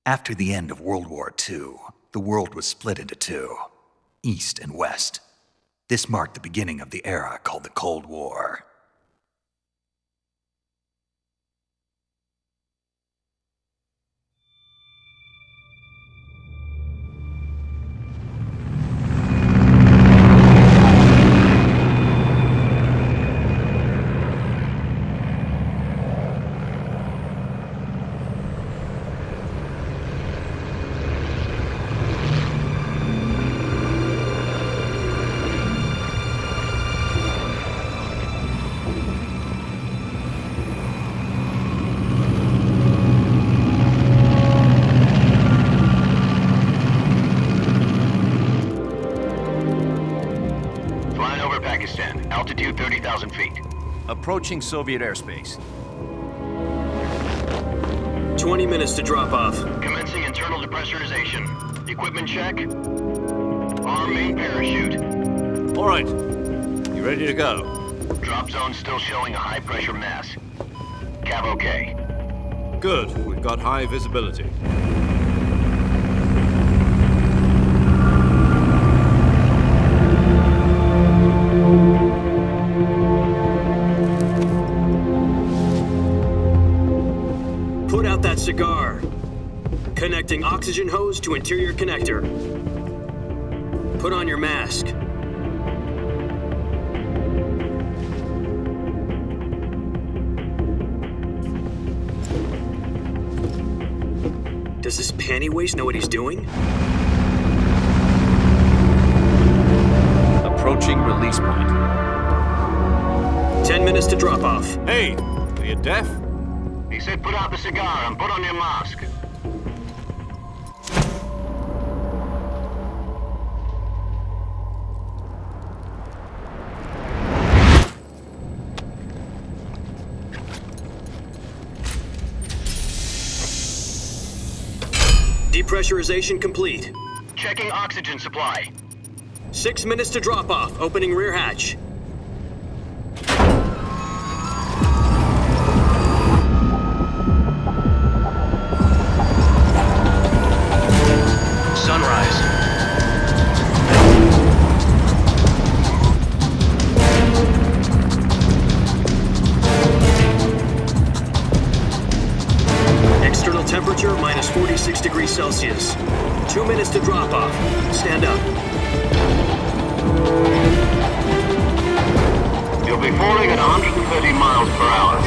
After the end of World War II, the world was split into two, East and West. This marked the beginning of the era called the Cold War. Altitude 30,000 feet. Approaching Soviet airspace. 20 minutes to drop off. Commencing internal depressurization. Equipment check. Arm main parachute. All right. You ready to go? Drop zone still showing a high pressure mass. Cav okay. Good. We've got high visibility. Put out that cigar. Connecting oxygen hose to interior connector. Put on your mask. Does this panty waste know what he's doing? Approaching release point. 10 minutes to drop off. Hey, are you deaf? He said put out the cigar and put on your mask. Depressurization complete. Checking oxygen supply. 6 minutes to drop off. Opening rear hatch. Sunrise. External temperature minus 46 degrees Celsius. 2 minutes to drop off. Stand up. You'll be falling at 130 miles per hour.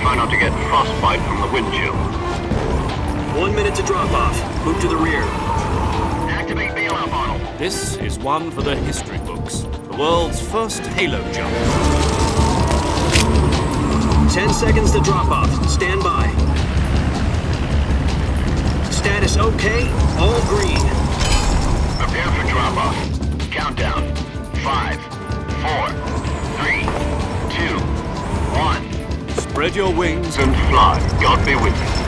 Try not to get frostbite from the wind chill. 1 minute to drop off. Move to the rear. Activate bailout model. This is one for the history books. The world's first halo jump. 10 seconds to drop off. Stand by. Status okay. All green. Prepare for drop-off. Countdown. 5, 4, 3, 2, 1. Spread your wings And fly. God be with you.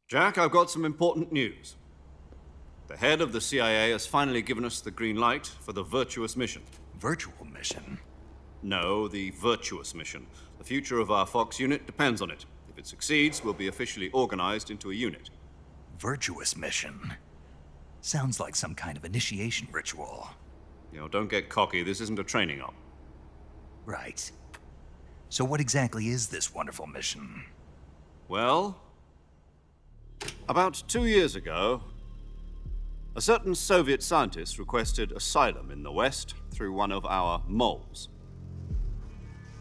Jack, I've got some important news. The head of the CIA has finally given us the green light for the Virtuous mission. Virtual mission? No, the Virtuous mission. The future of our Fox unit depends on it. If it succeeds, we'll be officially organized into a unit. Virtuous mission? Sounds like some kind of initiation ritual. Don't get cocky. This isn't a training op. Right. So what exactly is this wonderful mission? Well, about 2 years ago, a certain Soviet scientist requested asylum in the West through one of our moles.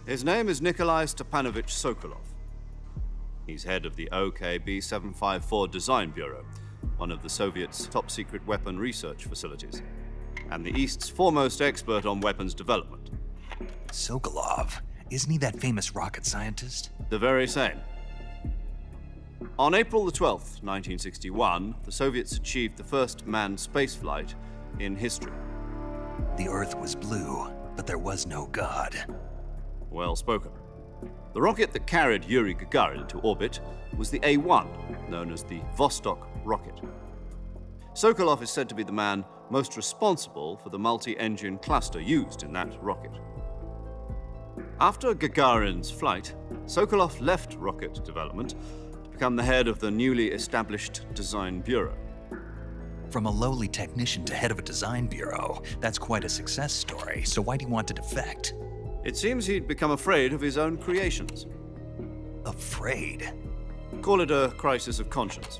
His name is Nikolai Stepanovich Sokolov. He's head of the OKB 754 Design Bureau, one of the Soviets' top-secret weapon research facilities, and the East's foremost expert on weapons development. Sokolov? Isn't he that famous rocket scientist? The very same. On April the 12th, 1961, the Soviets achieved the first manned spaceflight in history. The Earth was blue, but there was no God. Well spoken. The rocket that carried Yuri Gagarin to orbit was the A-1, known as the Vostok rocket. Sokolov is said to be the man most responsible for the multi-engine cluster used in that rocket. After Gagarin's flight, Sokolov left rocket development to become the head of the newly established Design Bureau. From a lowly technician to head of a design bureau, that's quite a success story, so why'd he want to defect? It seems he'd become afraid of his own creations. Afraid? Call it a crisis of conscience.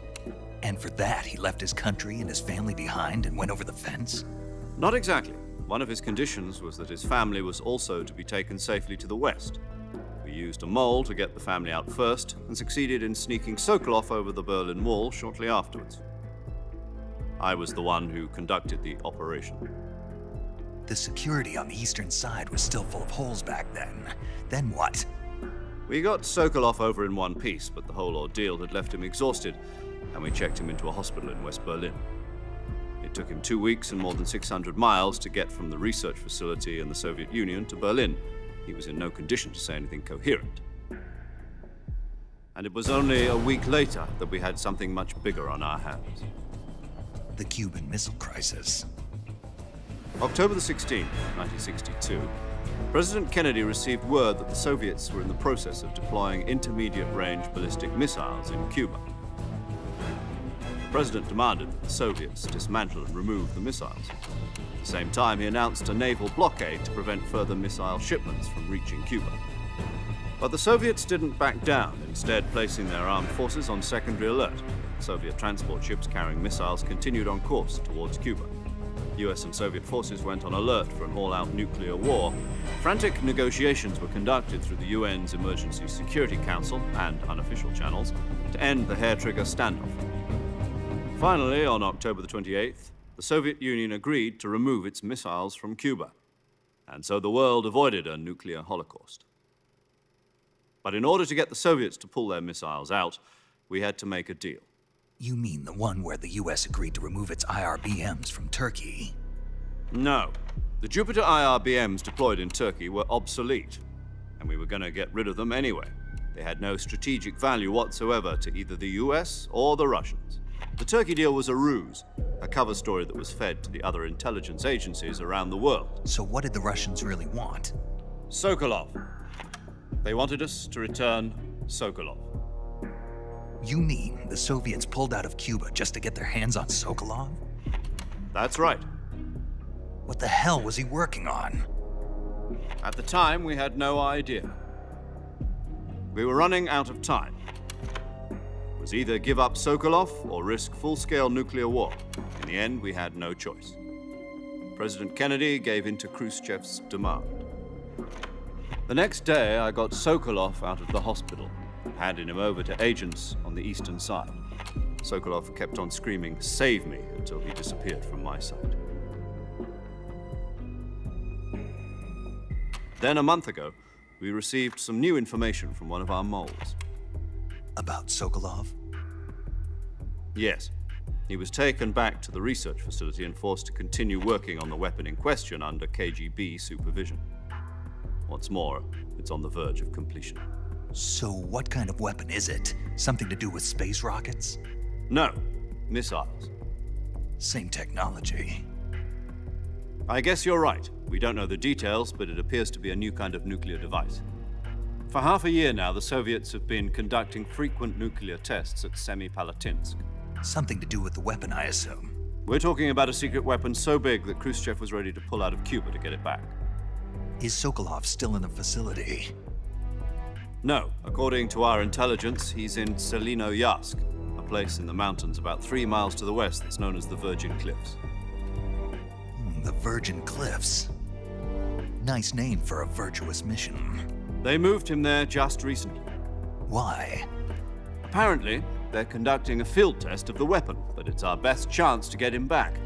And for that, he left his country and his family behind and went over the fence? Not exactly. One of his conditions was that his family was also to be taken safely to the west. We used a mole to get the family out first and succeeded in sneaking Sokolov over the Berlin Wall shortly afterwards. I was the one who conducted the operation. The security on the eastern side was still full of holes back then. Then what? We got Sokolov over in one piece, but the whole ordeal had left him exhausted, and we checked him into a hospital in West Berlin. It took him 2 weeks and more than 600 miles to get from the research facility in the Soviet Union to Berlin. He was in no condition to say anything coherent. And it was only a week later that we had something much bigger on our hands. The Cuban Missile Crisis. October the 16th, 1962, President Kennedy received word that the Soviets were in the process of deploying intermediate-range ballistic missiles in Cuba. The President demanded that the Soviets dismantle and remove the missiles. At the same time, he announced a naval blockade to prevent further missile shipments from reaching Cuba. But the Soviets didn't back down, instead placing their armed forces on secondary alert. Soviet transport ships carrying missiles continued on course towards Cuba. US and Soviet forces went on alert for an all-out nuclear war. Frantic negotiations were conducted through the UN's Emergency Security Council and unofficial channels to end the hair-trigger standoff. Finally, on October the 28th, the Soviet Union agreed to remove its missiles from Cuba, and so the world avoided a nuclear holocaust. But in order to get the Soviets to pull their missiles out, we had to make a deal. You mean the one where the US agreed to remove its IRBMs from Turkey? No. The Jupiter IRBMs deployed in Turkey were obsolete, and we were going to get rid of them anyway. They had no strategic value whatsoever to either the US or the Russians. The Turkey deal was a ruse, a cover story that was fed to the other intelligence agencies around the world. So what did the Russians really want? Sokolov. They wanted us to return Sokolov. You mean the Soviets pulled out of Cuba just to get their hands on Sokolov? That's right. What the hell was he working on? At the time, we had no idea. We were running out of time. It was either give up Sokolov or risk full-scale nuclear war. In the end, we had no choice. President Kennedy gave in to Khrushchev's demand. The next day, I got Sokolov out of the hospital, handing him over to agents on the eastern side. Sokolov kept on screaming, "Save me," until he disappeared from my sight. Then a month ago, we received some new information from one of our moles. About Sokolov? Yes. He was taken back to the research facility and forced to continue working on the weapon in question under KGB supervision. What's more, it's on the verge of completion. So what kind of weapon is it? Something to do with space rockets? No, missiles. Same technology. I guess you're right. We don't know the details, but it appears to be a new kind of nuclear device. For half a year now, the Soviets have been conducting frequent nuclear tests at Semipalatinsk. Something to do with the weapon, I assume. We're talking about a secret weapon so big that Khrushchev was ready to pull out of Cuba to get it back. Is Sokolov still in the facility? No. According to our intelligence, he's in Selinoyarsk, a place in the mountains about 3 miles to the west that's known as the Virgin Cliffs. The Virgin Cliffs. Nice name for a virtuous mission. They moved him there just recently. Why? Apparently, they're conducting a field test of the weapon, but it's our best chance to get him back.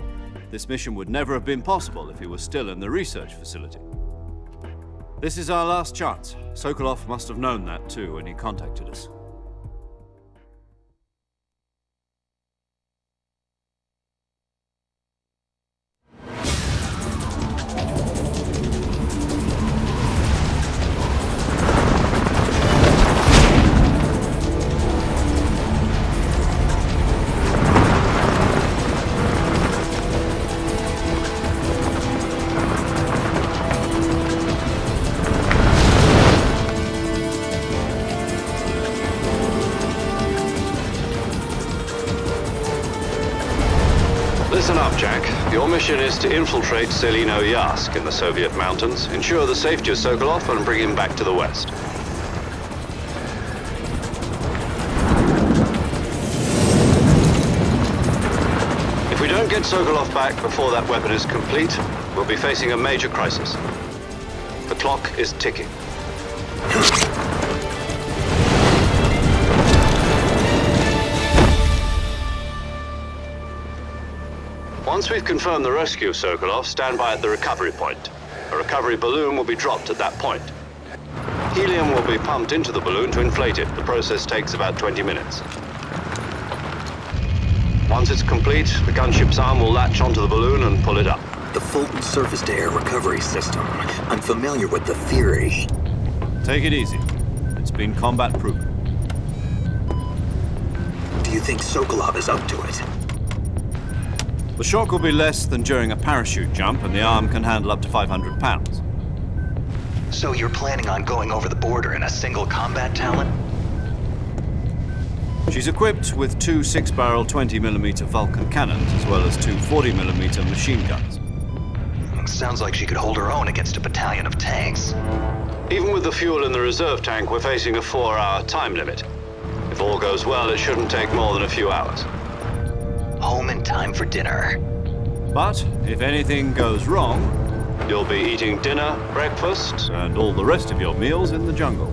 This mission would never have been possible if he was still in the research facility. This is our last chance. Sokolov must have known that too when he contacted us. Listen up, Jack. Your mission is to infiltrate Selino Yask in the Soviet mountains, ensure the safety of Sokolov, and bring him back to the West. If we don't get Sokolov back before that weapon is complete, we'll be facing a major crisis. The clock is ticking. Once we've confirmed the rescue of Sokolov, stand by at the recovery point. A recovery balloon will be dropped at that point. Helium will be pumped into the balloon to inflate it. The process takes about 20 minutes. Once it's complete, the gunship's arm will latch onto the balloon and pull it up. The Fulton surface-to-air recovery system. I'm familiar with the theory. Take it easy. It's been combat-proven. Do you think Sokolov is up to it? The shock will be less than during a parachute jump, and the arm can handle up to 500 pounds. So you're planning on going over the border in a single combat Talon? She's equipped with two 6-barrel 20mm Vulcan cannons, as well as two 40mm machine guns. Sounds like she could hold her own against a battalion of tanks. Even with the fuel in the reserve tank, we're facing a 4-hour time limit. If all goes well, it shouldn't take more than a few hours. Home in time for dinner. But if anything goes wrong, you'll be eating dinner, breakfast, and all the rest of your meals in the jungle.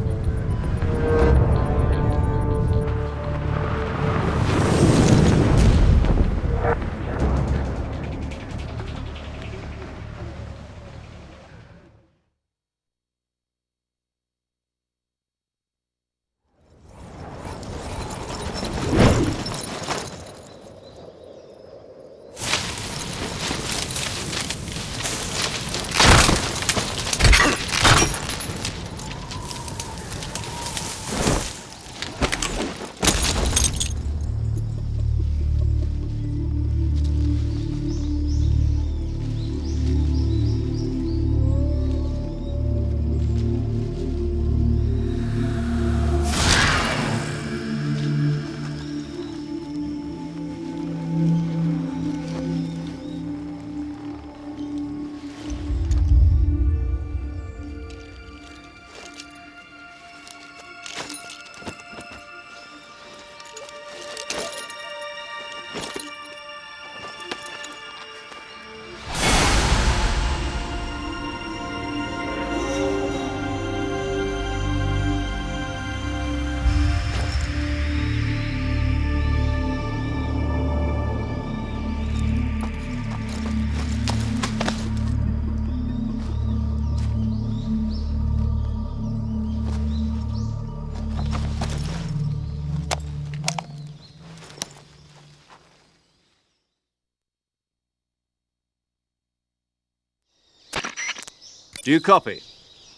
Do you copy?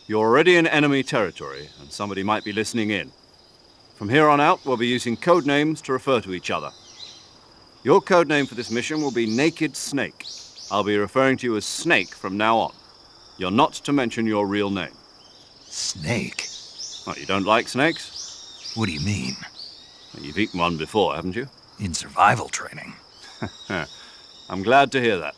You're already in enemy territory, and somebody might be listening in. From here on out, we'll be using code names to refer to each other. Your code name for this mission will be Naked Snake. I'll be referring to you as Snake from now on. You're not to mention your real name. Snake? Oh, you don't like snakes? What do you mean? You've eaten one before, haven't you? In survival training. I'm glad to hear that.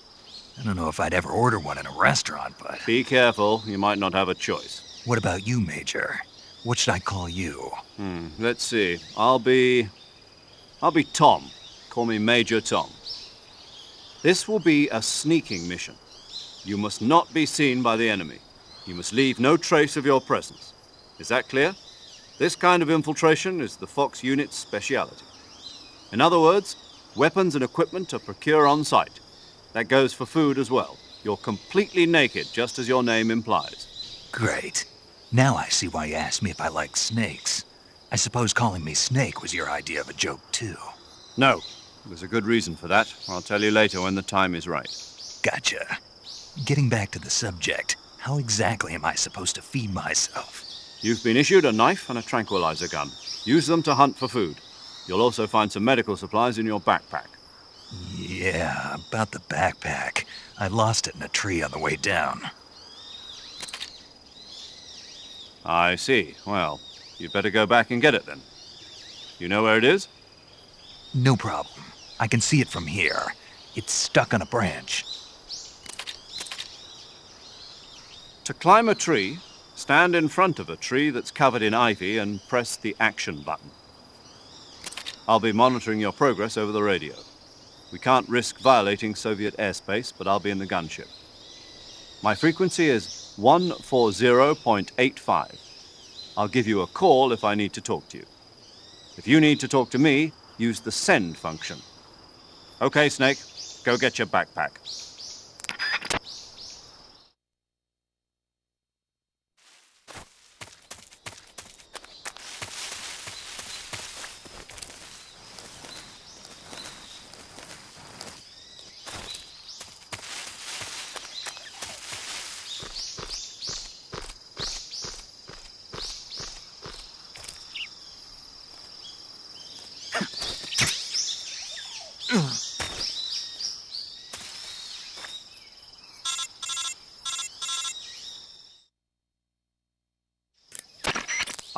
I don't know if I'd ever order one in a restaurant, but... Be careful, you might not have a choice. What about you, Major? What should I call you? Let's see. I'll be Tom. Call me Major Tom. This will be a sneaking mission. You must not be seen by the enemy. You must leave no trace of your presence. Is that clear? This kind of infiltration is the Fox unit's speciality. In other words, weapons and equipment are procured on site. That goes for food as well. You're completely naked, just as your name implies. Great. Now I see why you asked me if I like snakes. I suppose calling me Snake was your idea of a joke, too. No, there's a good reason for that. I'll tell you later when the time is right. Gotcha. Getting back to the subject, how exactly am I supposed to feed myself? You've been issued a knife and a tranquilizer gun. Use them to hunt for food. You'll also find some medical supplies in your backpack. Yeah, about the backpack. I lost it in a tree on the way down. I see. Well, you'd better go back and get it then. You know where it is? No problem. I can see it from here. It's stuck on a branch. To climb a tree, stand in front of a tree that's covered in ivy and press the action button. I'll be monitoring your progress over the radio. We can't risk violating Soviet airspace, but I'll be in the gunship. My frequency is 140.85. I'll give you a call if I need to talk to you. If you need to talk to me, use the send function. Okay, Snake, go get your backpack.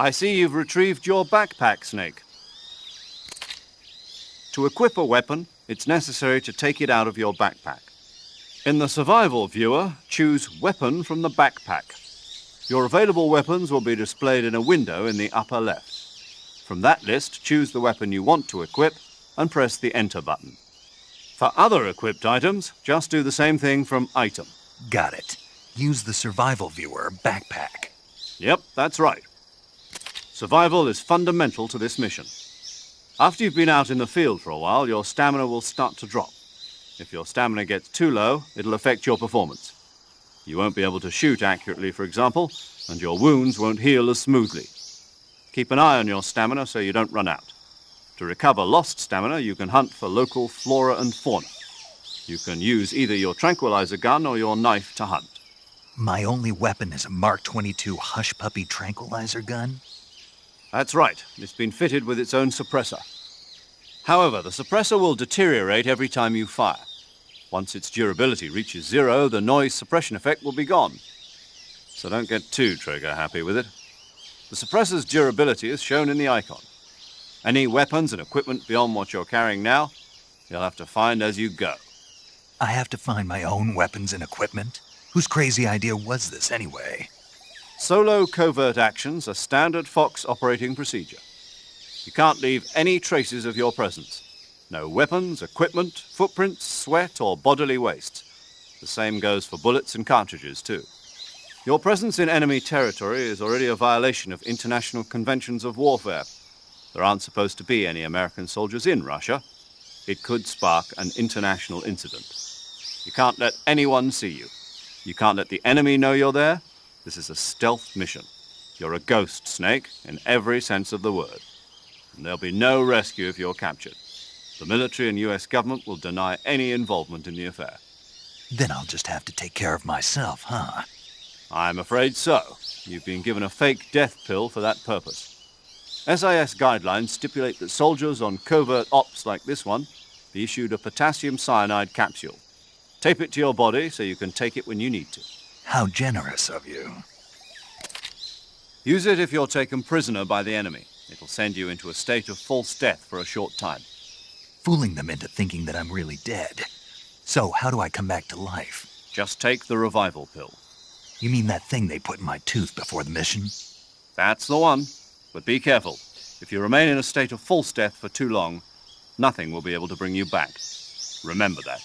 I see you've retrieved your backpack, Snake. To equip a weapon, it's necessary to take it out of your backpack. In the survival viewer, choose Weapon from the backpack. Your available weapons will be displayed in a window in the upper left. From that list, choose the weapon you want to equip and press the Enter button. For other equipped items, just do the same thing from Item. Got it. Use the survival viewer backpack. Yep, that's right. Survival is fundamental to this mission. After you've been out in the field for a while, your stamina will start to drop. If your stamina gets too low, it'll affect your performance. You won't be able to shoot accurately, for example, and your wounds won't heal as smoothly. Keep an eye on your stamina so you don't run out. To recover lost stamina, you can hunt for local flora and fauna. You can use either your tranquilizer gun or your knife to hunt. My only weapon is a Mark 22 Hush Puppy tranquilizer gun? That's right. It's been fitted with its own suppressor. However, the suppressor will deteriorate every time you fire. Once its durability reaches 0, the noise suppression effect will be gone. So don't get too trigger happy with it. The suppressor's durability is shown in the icon. Any weapons and equipment beyond what you're carrying now, you'll have to find as you go. I have to find my own weapons and equipment? Whose crazy idea was this anyway? Solo covert actions are standard Fox operating procedure. You can't leave any traces of your presence. No weapons, equipment, footprints, sweat, or bodily waste. The same goes for bullets and cartridges, too. Your presence in enemy territory is already a violation of international conventions of warfare. There aren't supposed to be any American soldiers in Russia. It could spark an international incident. You can't let anyone see you. You can't let the enemy know you're there. This is a stealth mission. You're a ghost, Snake, in every sense of the word. And there'll be no rescue if you're captured. The military and US government will deny any involvement in the affair. Then I'll just have to take care of myself, huh? I'm afraid so. You've been given a fake death pill for that purpose. SIS guidelines stipulate that soldiers on covert ops like this one be issued a potassium cyanide capsule. Tape it to your body so you can take it when you need to. How generous of you. Use it if you're taken prisoner by the enemy. It'll send you into a state of false death for a short time. Fooling them into thinking that I'm really dead. So, how do I come back to life? Just take the revival pill. You mean that thing they put in my tooth before the mission? That's the one. But be careful. If you remain in a state of false death for too long, nothing will be able to bring you back. Remember that.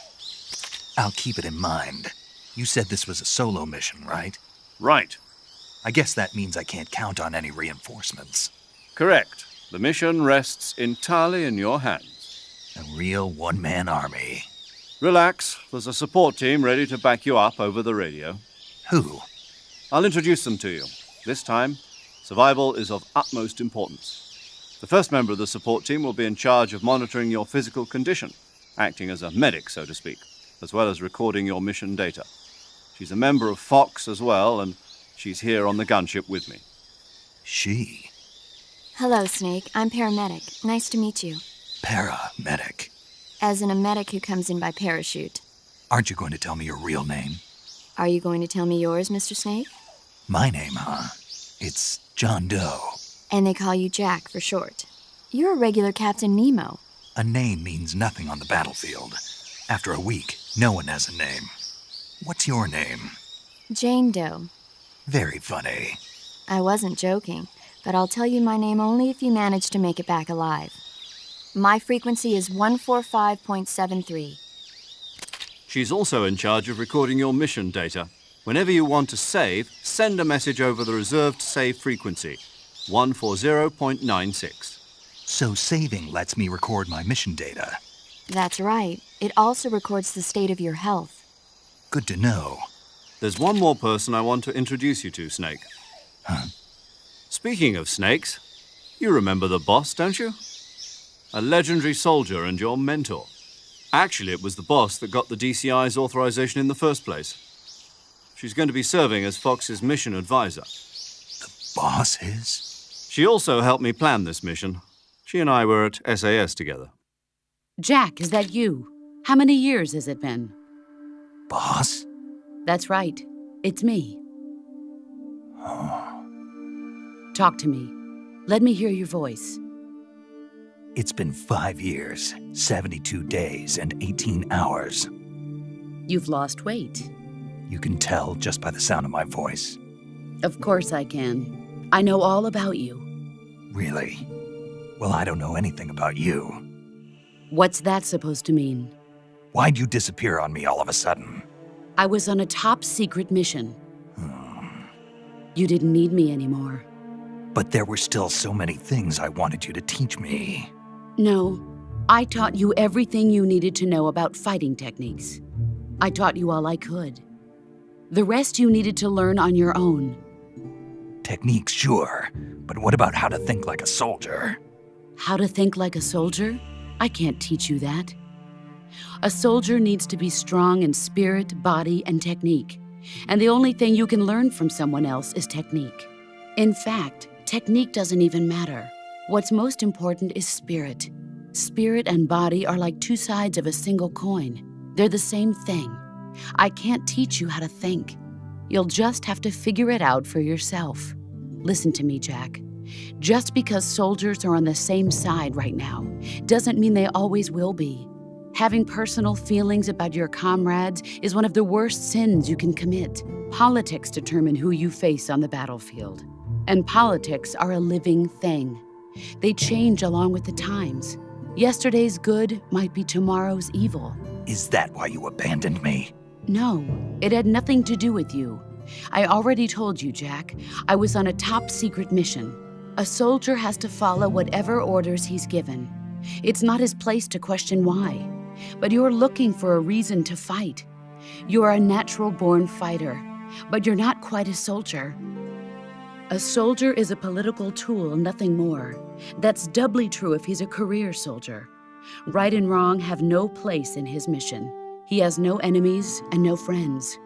I'll keep it in mind. You said this was a solo mission, right? Right. I guess that means I can't count on any reinforcements. Correct. The mission rests entirely in your hands. A real one-man army. Relax. There's a support team ready to back you up over the radio. Who? I'll introduce them to you. This time, survival is of utmost importance. The first member of the support team will be in charge of monitoring your physical condition, acting as a medic, so to speak, as well as recording your mission data. She's a member of Fox as well, and she's here on the gunship with me. She? Hello, Snake. I'm paramedic. Nice to meet you. Paramedic. As in a medic who comes in by parachute. Aren't you going to tell me your real name? Are you going to tell me yours, Mr. Snake? My name, huh? It's John Doe. And they call you Jack for short. You're a regular Captain Nemo. A name means nothing on the battlefield. After a week, no one has a name. What's your name? Jane Doe. Very funny. I wasn't joking, but I'll tell you my name only if you manage to make it back alive. My frequency is 145.73. She's also in charge of recording your mission data. Whenever you want to save, send a message over the reserved save frequency, 140.96. So saving lets me record my mission data. That's right. It also records the state of your health. Good to know. There's one more person I want to introduce you to, Snake. Huh? Speaking of snakes, you remember the boss, don't you? A legendary soldier and your mentor. Actually, it was the boss that got the DCI's authorization in the first place. She's going to be serving as Fox's mission advisor. Boss is? She also helped me plan this mission. She and I were at SAS together. Jack, is that you? How many years has it been? Boss? That's right. It's me. Talk to me. Let me hear your voice. It's been 5 years, 72 days, and 18 hours. You've lost weight. You can tell just by the sound of my voice. Of course I can. I know all about you. Really? Well, I don't know anything about you. What's that supposed to mean? Why'd you disappear on me all of a sudden? I was on a top-secret mission. You didn't need me anymore. But there were still so many things I wanted you to teach me. No, I taught you everything you needed to know about fighting techniques. I taught you all I could. The rest you needed to learn on your own. Techniques, sure. But what about how to think like a soldier? How to think like a soldier? I can't teach you that. A soldier needs to be strong in spirit, body, and technique. And the only thing you can learn from someone else is technique. In fact, technique doesn't even matter. What's most important is spirit. Spirit and body are like two sides of a single coin. They're the same thing. I can't teach you how to think. You'll just have to figure it out for yourself. Listen to me, Jack. Just because soldiers are on the same side right now doesn't mean they always will be. Having personal feelings about your comrades is one of the worst sins you can commit. Politics determine who you face on the battlefield. And politics are a living thing. They change along with the times. Yesterday's good might be tomorrow's evil. Is that why you abandoned me? No, it had nothing to do with you. I already told you, Jack. I was on a top-secret mission. A soldier has to follow whatever orders he's given. It's not his place to question why. But you're looking for a reason to fight. You're a natural-born fighter, but you're not quite a soldier. A soldier is a political tool, nothing more. That's doubly true if he's a career soldier. Right and wrong have no place in his mission. He has no enemies and no friends.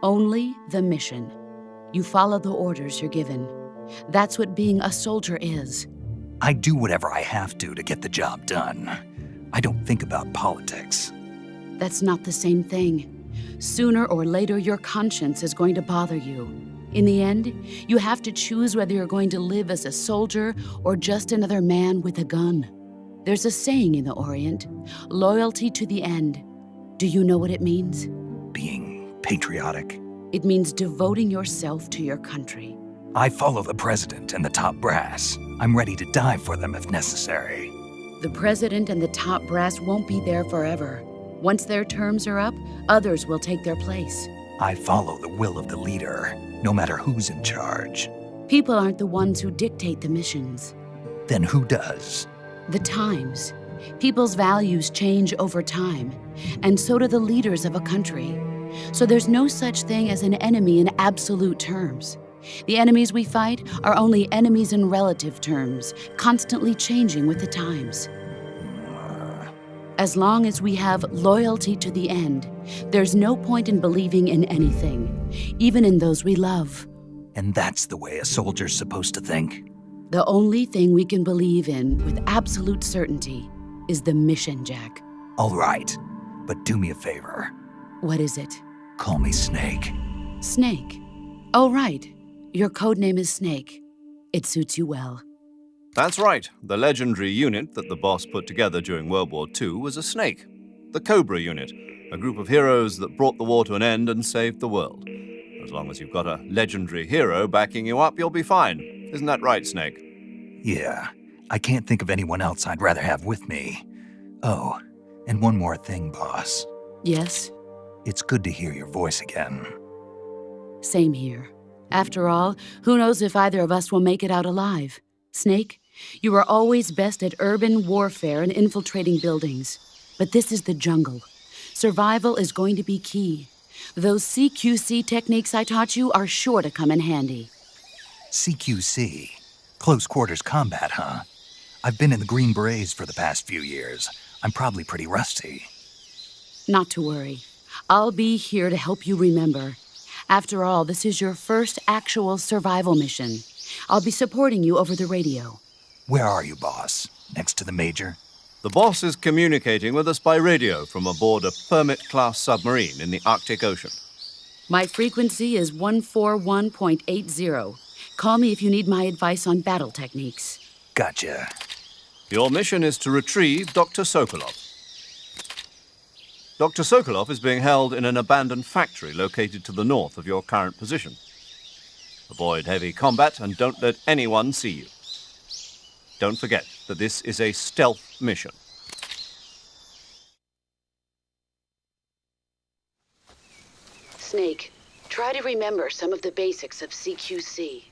Only the mission. You follow the orders you're given. That's what being a soldier is. I do whatever I have to get the job done. I don't think about politics. That's not the same thing. Sooner or later, your conscience is going to bother you. In the end, you have to choose whether you're going to live as a soldier or just another man with a gun. There's a saying in the Orient, loyalty to the end. Do you know what it means? Being patriotic. It means devoting yourself to your country. I follow the president and the top brass. I'm ready to die for them if necessary. The president and the top brass won't be there forever. Once their terms are up, others will take their place. I follow the will of the leader, no matter who's in charge. People aren't the ones who dictate the missions. Then who does? The times. People's values change over time, and so do the leaders of a country. So there's no such thing as an enemy in absolute terms. The enemies we fight are only enemies in relative terms, constantly changing with the times. As long as we have loyalty to the end, there's no point in believing in anything, even in those we love. And that's the way a soldier's supposed to think? The only thing we can believe in with absolute certainty is the mission, Jack. All right, but do me a favor. What is it? Call me Snake. Snake. Oh, right. Your codename is Snake. It suits you well. That's right. The legendary unit that the boss put together during World War II was a snake. The Cobra Unit, a group of heroes that brought the war to an end and saved the world. As long as you've got a legendary hero backing you up, you'll be fine. Isn't that right, Snake? Yeah, I can't think of anyone else I'd rather have with me. Oh, and one more thing, boss. Yes, It's good to hear your voice again. same here. After all, who knows if either of us will make it out alive? Snake, you are always best at urban warfare and infiltrating buildings. But this is the jungle. Survival is going to be key. Those CQC techniques I taught you are sure to come in handy. CQC. Close quarters combat, huh? I've been in the Green Berets for the past few years. I'm probably pretty rusty. Not to worry. I'll be here to help you remember. After all, this is your first actual survival mission. I'll be supporting you over the radio. Where are you, boss? Next to the Major? The boss is communicating with us by radio from aboard a Permit-class submarine in the Arctic Ocean. My frequency is 141.80. Call me if you need my advice on battle techniques. Gotcha. Your mission is to retrieve Dr. Sokolov. Dr. Sokolov is being held in an abandoned factory located to the north of your current position. Avoid heavy combat and don't let anyone see you. Don't forget that this is a stealth mission. Snake, try to remember some of the basics of CQC.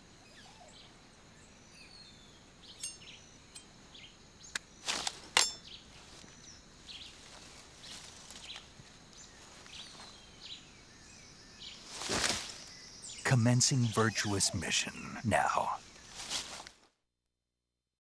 Commencing virtuous mission now.